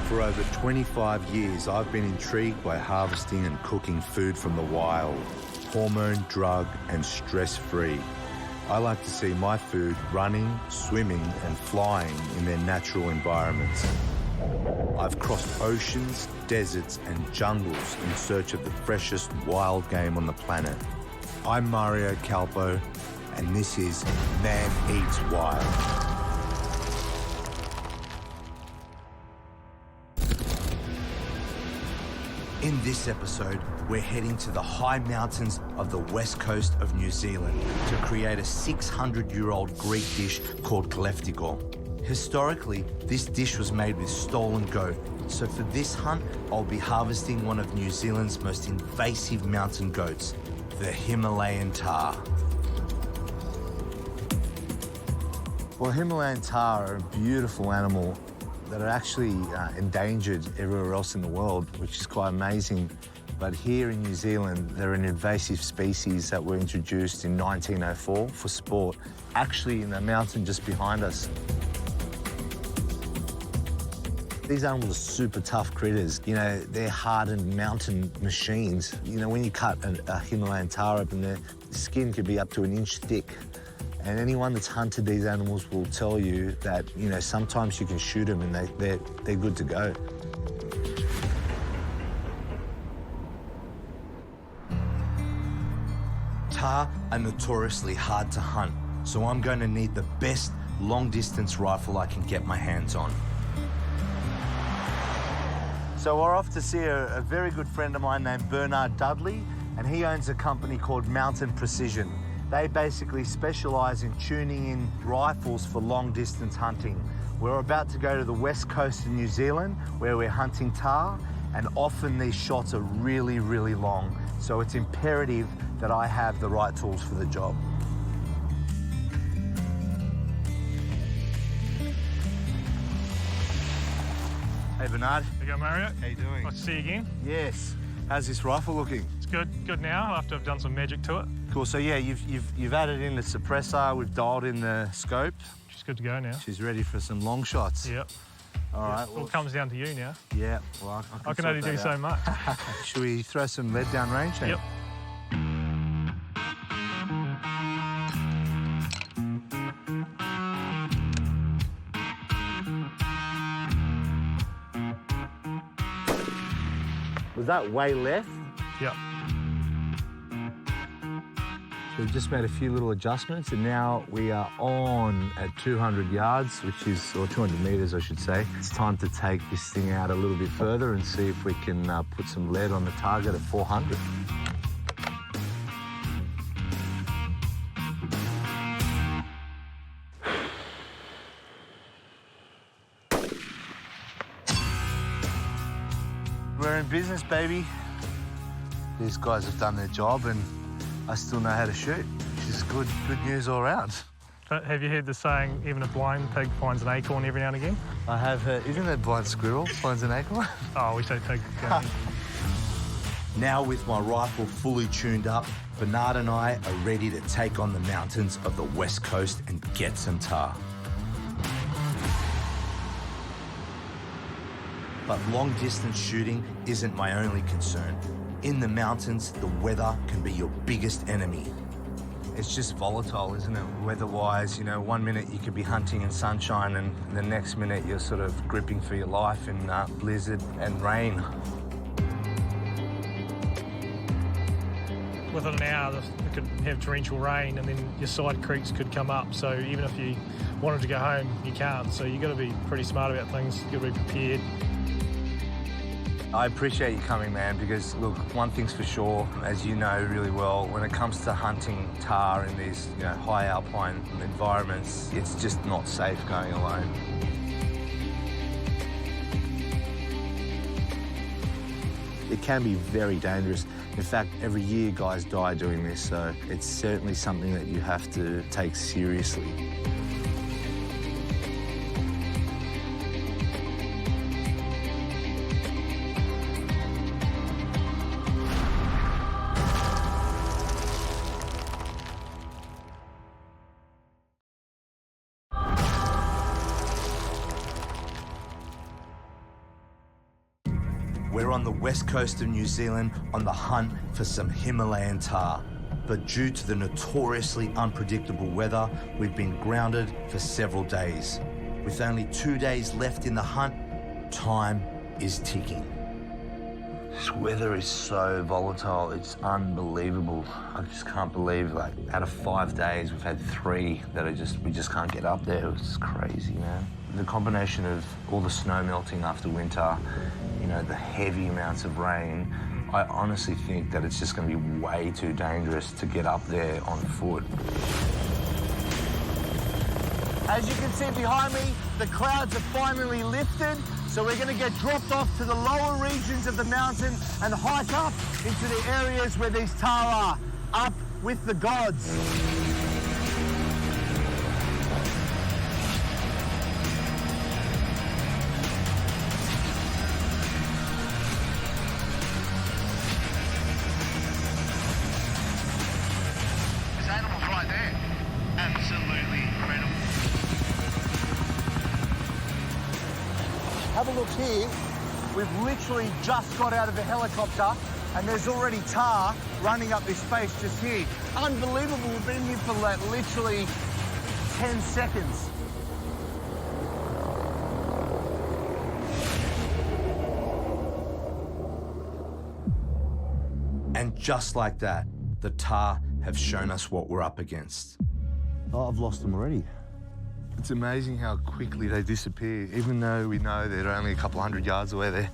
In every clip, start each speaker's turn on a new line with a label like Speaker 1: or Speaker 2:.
Speaker 1: For over 25 years, I've been intrigued by harvesting and cooking food from the wild, hormone, drug, and stress-free. I like to see my food running, swimming, and flying in their natural environments. I've crossed oceans, deserts, and jungles in search of the freshest wild game on the planet. I'm Mario Kalpou, and this is Man Eats Wild. In this episode, we're heading to the high mountains of the west coast of New Zealand to create a 600-year-old Greek dish called Kleftiko. Historically, this dish was made with stolen goat, so for this hunt, I'll be harvesting one of New Zealand's most invasive mountain goats, the Himalayan Tahr. Well, Himalayan Tahr are a beautiful animal that are actually endangered everywhere else in the world, which is quite amazing. But here in New Zealand, they're an invasive species that were introduced in 1904 for sport, actually in the mountain just behind us. These animals are super tough critters. You know, they're hardened mountain machines. You know, when you cut a Himalayan Tahr open, the skin could be up to 1 inch thick. And anyone that's hunted these animals will tell you that, you know, sometimes you can shoot them and they're good to go. Tahr are notoriously hard to hunt, so I'm going to need the best long-distance rifle I can get my hands on. So we're off to see a very good friend of mine named Bernard Dudley, and he owns a company called Mountain Precision. They basically specialize in tuning in rifles for long-distance hunting. We're about to go to the west coast of New Zealand where we're hunting tahr, and often these shots are really, really long. So it's imperative that I have the right tools for the job. Hey, Bernard.
Speaker 2: There you go, Mario.
Speaker 1: How you doing?
Speaker 2: Nice to see you again.
Speaker 1: Yes. How's this rifle looking?
Speaker 2: It's good now, after I've done some magic to it.
Speaker 1: Cool, so yeah, you've added in the suppressor, we've dialed in the scope.
Speaker 2: She's good to go now.
Speaker 1: She's ready for some long shots.
Speaker 2: Yep.
Speaker 1: All right.
Speaker 2: It all comes down to you now.
Speaker 1: Yeah, well,
Speaker 2: I can only do so much.
Speaker 1: Should we throw some lead down range then?
Speaker 2: Yep.
Speaker 1: Was that way left?
Speaker 2: Yep.
Speaker 1: We've just made a few little adjustments, and now we are on at 200 yards, or 200 meters, I should say. It's time to take this thing out a little bit further and see if we can put some lead on the target at 400. We're in business, baby. These guys have done their job, and I still know how to shoot, which is good news all around.
Speaker 2: Have you heard the saying, even a blind pig finds an acorn every now and again?
Speaker 1: I have heard. Isn't that blind squirrel finds an acorn?
Speaker 2: Oh, we say pig.
Speaker 1: Now with my rifle fully tuned up, Bernard and I are ready to take on the mountains of the west coast and get some tahr. But long-distance shooting isn't my only concern. In the mountains, the weather can be your biggest enemy. It's just volatile, isn't it? Weather-wise, you know, 1 minute you could be hunting in sunshine and the next minute you're sort of gripping for your life in blizzard and rain.
Speaker 2: Within an hour, it could have torrential rain, and then your side creeks could come up. So even if you wanted to go home, you can't. So you've got to be pretty smart about things. You've got to be prepared. I appreciate you coming, man, because, look, one thing's for sure, as you know really well, when it comes to hunting tahr in these, you know, high alpine environments, it's just not safe going alone. It can be very dangerous. In fact, every year guys die doing this, so it's certainly something that you have to take seriously.
Speaker 1: We're on the west coast of New Zealand on the hunt for some Himalayan Tahr. But due to the notoriously unpredictable weather, we've been grounded for several days. With only 2 days left in the hunt, time is ticking.
Speaker 2: This weather is so volatile, it's unbelievable. I just can't believe, like, out of 5 days, we've had 3 that we just can't get up there. It's crazy, man. The combination of all the snow melting after winter, you know, the heavy amounts of rain, I honestly think that it's just going to be way too dangerous to get up there on foot.
Speaker 3: As you can see behind me, the clouds have finally lifted, so we're going to get dropped off to the lower regions of the mountain and hike up into the areas where these tahr are, up with the gods.
Speaker 4: This animal's right there. Absolutely incredible.
Speaker 3: Have a look here. We've literally just got out of the helicopter and there's already tahr running up this face just here. Unbelievable, we've been here for like literally 10 seconds.
Speaker 1: And just like that, the Tahr have shown us what we're up against.
Speaker 2: Oh, I've lost them already. It's amazing how quickly they disappear, even though we know they're only a couple hundred yards away.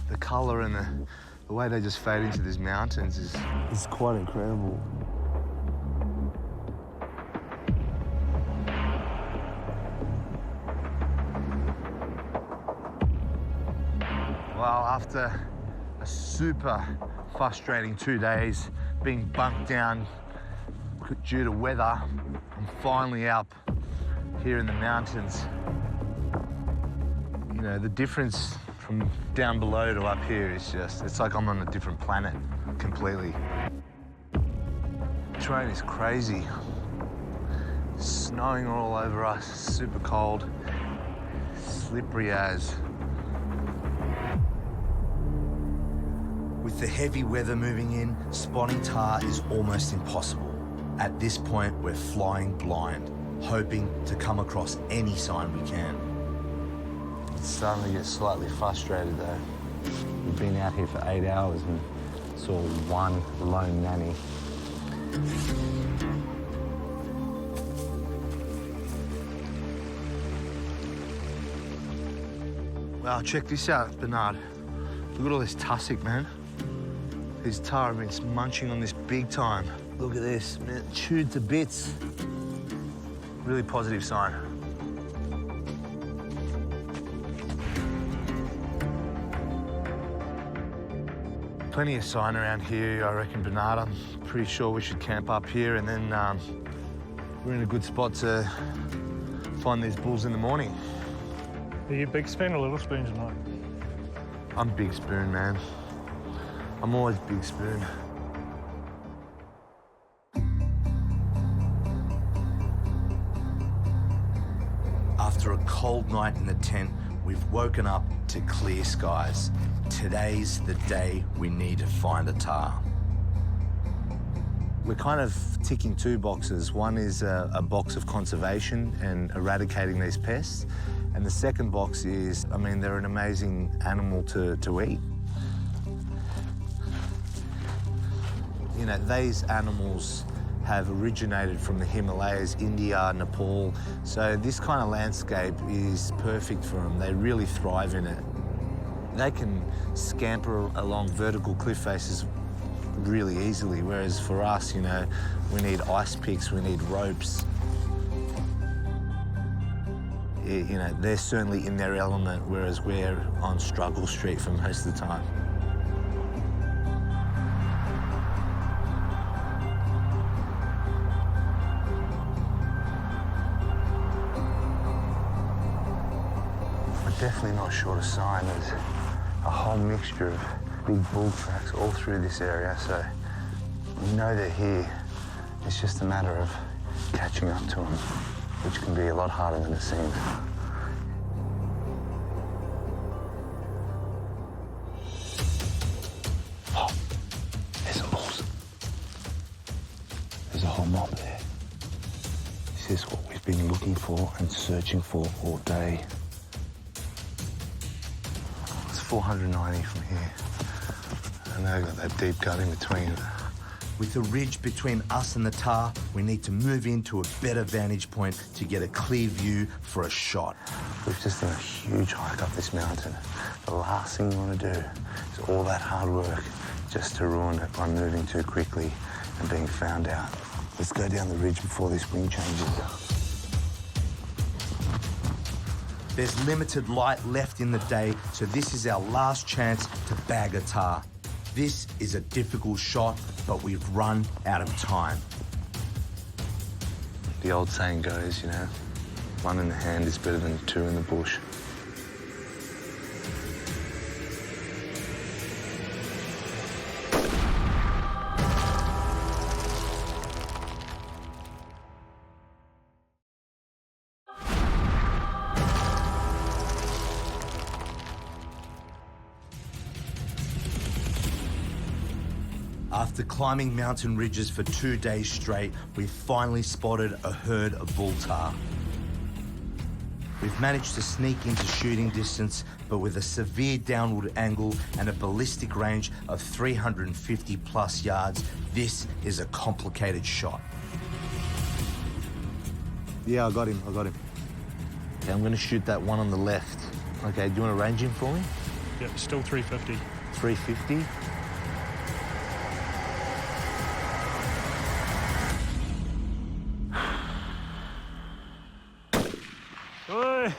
Speaker 2: The colour and the way they just fade into these mountains is quite incredible. Well, after a super frustrating 2 days being bunked down due to weather, I'm finally up here in the mountains. You know, the difference from down below to up here is just, it's like I'm on a different planet completely. The terrain is crazy. It's snowing all over us, super cold, slippery as.
Speaker 1: With the heavy weather moving in, spotting Tahr is almost impossible. At this point, we're flying blind, hoping to come across any sign we can.
Speaker 2: It's starting to get slightly frustrated though. We've been out here for 8 hours and saw one lone nanny. Wow, check this out, Bernard. Look at all this tussock, man. These tahr have been munching on this big time. Look at this, man, chewed to bits. Really positive sign. Plenty of sign around here, I reckon, Bernard. I'm pretty sure we should camp up here and then we're in a good spot to find these bulls in the morning.
Speaker 5: Are you big spoon or little spoon tonight?
Speaker 2: I'm big spoon, man. I'm always big spoon.
Speaker 1: After a cold night in the tent, we've woken up to clear skies. Today's the day we need to find a tahr.
Speaker 2: We're kind of ticking 2 boxes. One is a box of conservation and eradicating these pests. And the second box is, I mean, they're an amazing animal to eat. You know, these animals have originated from the Himalayas, India, Nepal. So this kind of landscape is perfect for them. They really thrive in it. They can scamper along vertical cliff faces really easily, whereas for us, you know, we need ice picks, we need ropes. You know, they're certainly in their element, whereas we're on struggle street for most of the time. We're definitely not short of sign. There's a whole mixture of big bull tracks all through this area, so we know they're here. It's just a matter of catching up to them, which can be a lot harder than it seems. looking for and searching for all day. It's 490 from here. And they've got that deep cut in between.
Speaker 1: With the ridge between us and the Tahr, we need to move into a better vantage point to get a clear view for a shot.
Speaker 2: We've just done a huge hike up this mountain. The last thing we want to do is all that hard work just to ruin it by moving too quickly and being found out. Let's go down the ridge before this wind changes.
Speaker 1: There's limited light left in the day, so this is our last chance to bag a Tahr. This is a difficult shot, but we've run out of time.
Speaker 2: The old saying goes, you know, one in the hand is better than two in the bush.
Speaker 1: After climbing mountain ridges for 2 days straight, we finally spotted a herd of bull Tahr. We've managed to sneak into shooting distance, but with a severe downward angle and a ballistic range of 350 plus yards, this is a complicated shot.
Speaker 2: Yeah, I got him. Okay, I'm going to shoot that one on the left. Okay, do you want to range him for me?
Speaker 5: Yep, still 350.
Speaker 2: 350?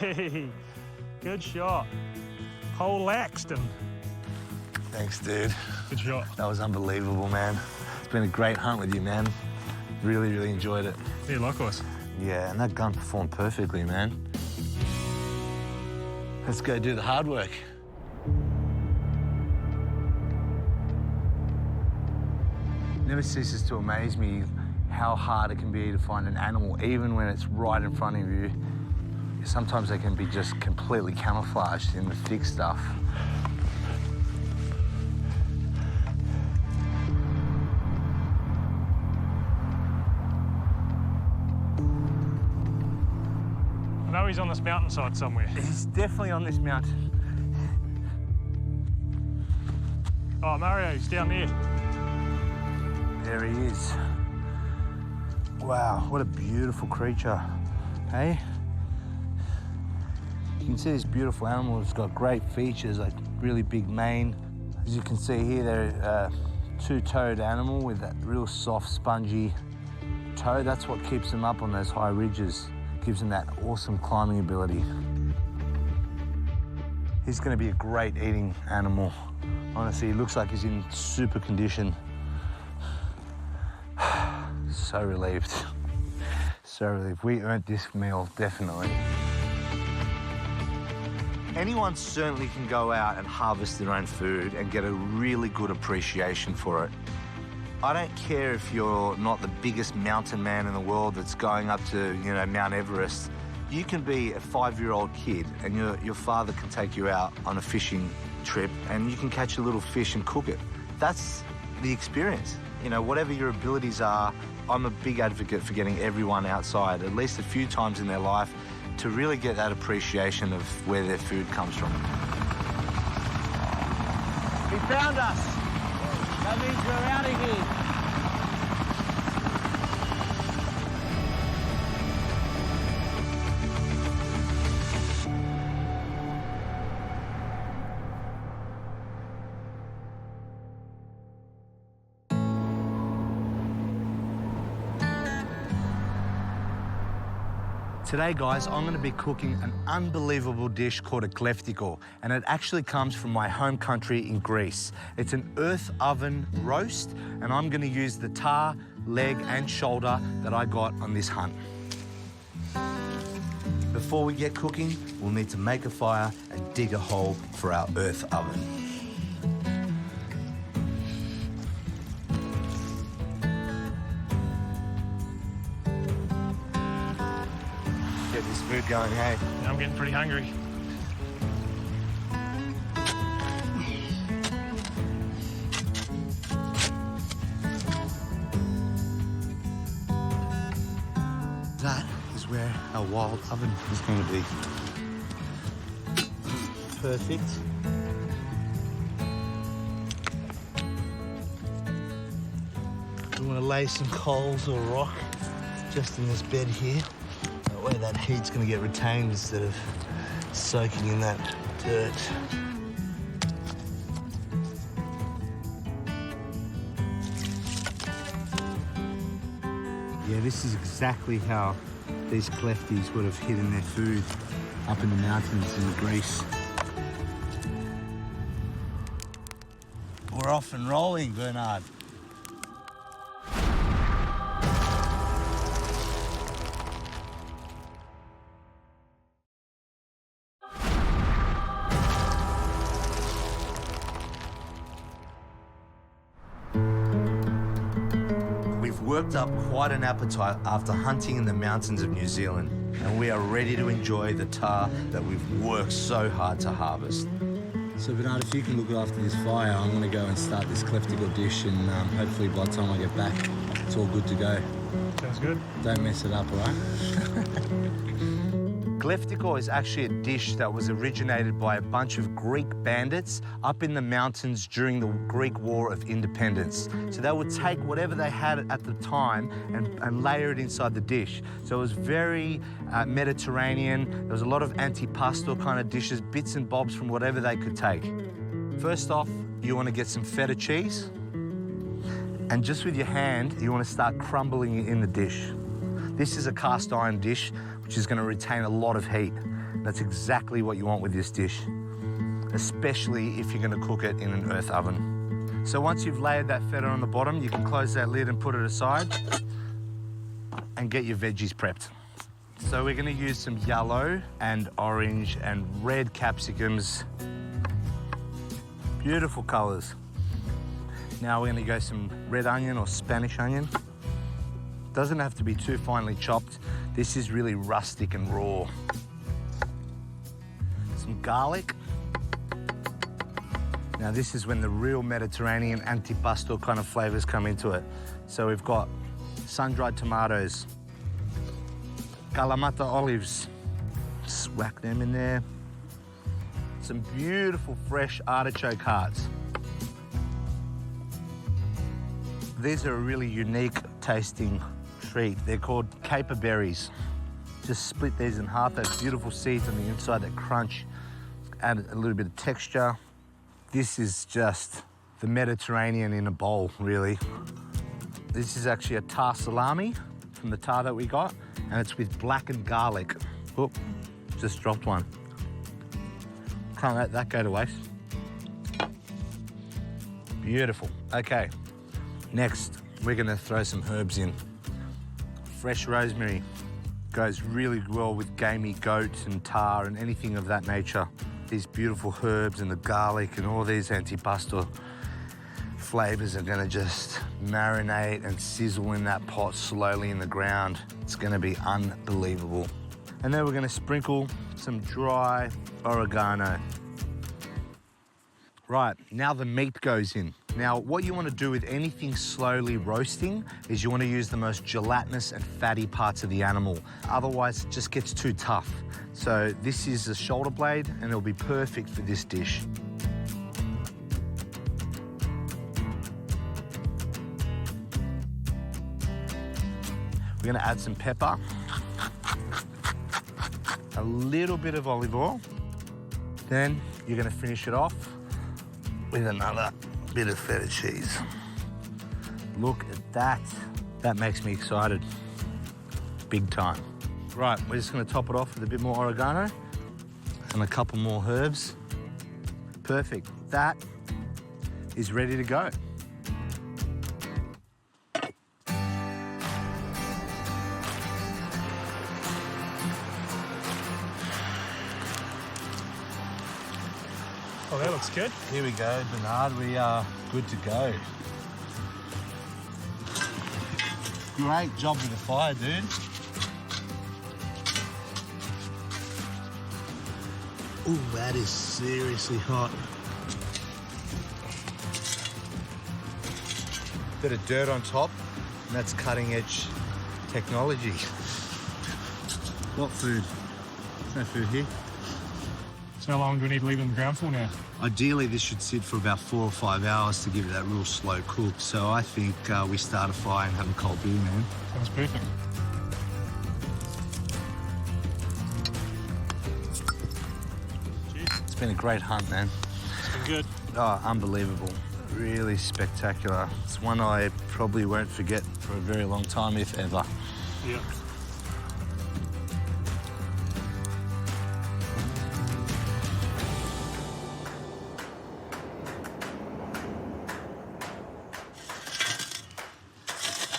Speaker 5: Hey, good shot. Whole Laxton.
Speaker 2: Thanks, dude.
Speaker 5: Good shot.
Speaker 2: That was unbelievable, man. It's been a great hunt with you, man. Really, really enjoyed it.
Speaker 5: Yeah, likewise.
Speaker 2: Yeah, and that gun performed perfectly, man. Let's go do the hard work. Never ceases to amaze me how hard it can be to find an animal, even when it's right in front of you. Sometimes they can be just completely camouflaged in the thick stuff.
Speaker 5: I know he's on this mountainside somewhere.
Speaker 2: He's definitely on this mountain.
Speaker 5: Oh, Mario's down there.
Speaker 2: There he is. Wow, what a beautiful creature, hey? You can see this beautiful animal. It's got great features, like really big mane. As you can see here, they're a two-toed animal with that real soft, spongy toe. That's what keeps them up on those high ridges, gives them that awesome climbing ability. He's going to be a great eating animal. Honestly, he looks like he's in super condition. So relieved. So relieved. We earned this meal, definitely.
Speaker 1: Anyone certainly can go out and harvest their own food and get a really good appreciation for it. I don't care if you're not the biggest mountain man in the world that's going up to, you know, Mount Everest. You can be a 5-year-old kid and your father can take you out on a fishing trip and you can catch a little fish and cook it. That's the experience. You know, whatever your abilities are, I'm a big advocate for getting everyone outside at least a few times in their life to really get that appreciation of where their food comes from.
Speaker 3: He found us. That means we're out of here.
Speaker 1: Today, guys, I'm going to be cooking an unbelievable dish called a Kleftiko, and it actually comes from my home country in Greece. It's an earth oven roast, and I'm going to use the Tahr, leg and shoulder that I got on this hunt. Before we get cooking, we'll need to make a fire and dig a hole for our earth oven.
Speaker 2: Get this food going, hey?
Speaker 5: Yeah, I'm getting pretty hungry.
Speaker 1: That is where our
Speaker 3: wild oven is going to be perfect. We want to lay some coals or rock just in this bed here. That way that heat's going to get retained instead of soaking in that dirt. Yeah, this is exactly how these Kleftis would have hidden their food up in the mountains in Greece. We're off and rolling, Bernard. Worked up quite an appetite after hunting in the mountains of New Zealand, and we are ready to enjoy the tar that we've worked so hard to harvest. So Bernard, if you can look after this fire, I'm going to go and start this Kleftiko dish, and hopefully by the time I get back, it's all good to go.
Speaker 5: Sounds good.
Speaker 3: Don't mess it up, all right? Kleftiko is actually a dish that was originated by a bunch of Greek bandits up in the mountains during the Greek War of Independence. So they would take whatever they had at the time and layer it inside the dish. So it was very Mediterranean. There was a lot of antipasto kind of dishes, bits and bobs from whatever they could take. First off, you want to get some feta cheese. And just with your hand, you want to start crumbling it in the dish. This is a cast iron dish, which is going to retain a lot of heat. That's exactly what you want with this dish, especially if you're going to cook it in an earth oven. So once you've layered that feta on the bottom, you can close that lid and put it aside and get your veggies prepped. So we're going to use some yellow and orange and red capsicums. Beautiful colors. Now we're going to go some red onion or Spanish onion. Doesn't have to be too finely chopped. This is really rustic and raw. Some garlic. Now this is when the real Mediterranean antipasto kind of flavors come into it. So we've got sun-dried tomatoes, Kalamata olives, just whack them in there. Some beautiful fresh artichoke hearts. These are a really unique tasting treat. They're called caper berries. Just split these in half, those beautiful seeds on the inside that crunch, add a little bit of texture. This is just the Mediterranean in a bowl, really. This is actually a tar salami from the tar that we got, and it's with blackened garlic. Oop, just dropped one. Can't let that go to waste. Beautiful. Okay, next we're gonna throw some herbs in. Fresh rosemary goes really well with gamey goat and tar and anything of that nature. These beautiful herbs and the garlic and all these antipasto flavors are gonna just marinate and sizzle in that pot slowly in the ground. It's gonna be unbelievable. And then we're gonna sprinkle some dry oregano. Right, now the meat goes in. Now, what you want to do with anything slowly roasting is you want to use the most gelatinous and fatty parts of the animal. Otherwise, it just gets too tough. So this is a shoulder blade, and it'll be perfect for this dish. We're going to add some pepper, a little bit of olive oil. Then you're going to finish it off with another bit of feta cheese. Look at that. That makes me excited. Big time. Right, we're just gonna top it off with a bit more oregano and a couple more herbs. Perfect. That is ready to go.
Speaker 5: Oh, that looks good.
Speaker 3: Here we go, Bernard. We are good to go. Great job with the fire, dude. Ooh, that is seriously hot. Bit of dirt on top, and that's cutting edge technology. What food? There's no food here.
Speaker 5: So how long do we need to leave it on the ground for now?
Speaker 3: Ideally, this should sit for about 4 or 5 hours to give it that real slow cook. So I think we start a fire and have a cold beer, man.
Speaker 5: Sounds perfect.
Speaker 2: It's been a great hunt, man.
Speaker 5: It's been good.
Speaker 2: Oh, unbelievable. Really spectacular. It's one I probably won't forget for a very long time, if ever.
Speaker 5: Yeah.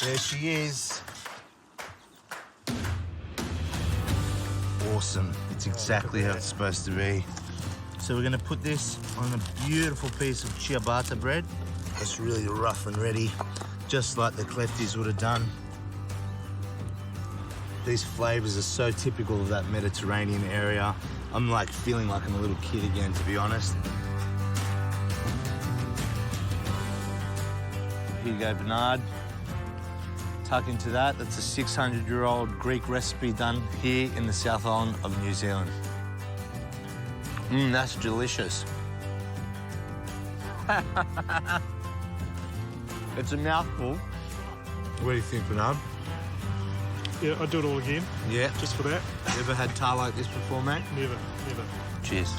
Speaker 3: There she is. Awesome. It's exactly how it's supposed to be. So we're gonna put this on a beautiful piece of ciabatta bread. It's really rough and ready, just like the Kleftis would have done. These flavors are so typical of that Mediterranean area. I'm like feeling like I'm a little kid again, to be honest.
Speaker 2: Here you go, Bernard. Tuck into that. That's a 600-year-old Greek recipe done here in the South Island of New Zealand. That's delicious. It's a mouthful.
Speaker 3: What do you think, Bernard?
Speaker 5: Yeah, I'd do it all again,
Speaker 3: Yeah.
Speaker 5: just for that.
Speaker 3: You ever had tar like this before, mate?
Speaker 5: Never, never.
Speaker 2: Cheers.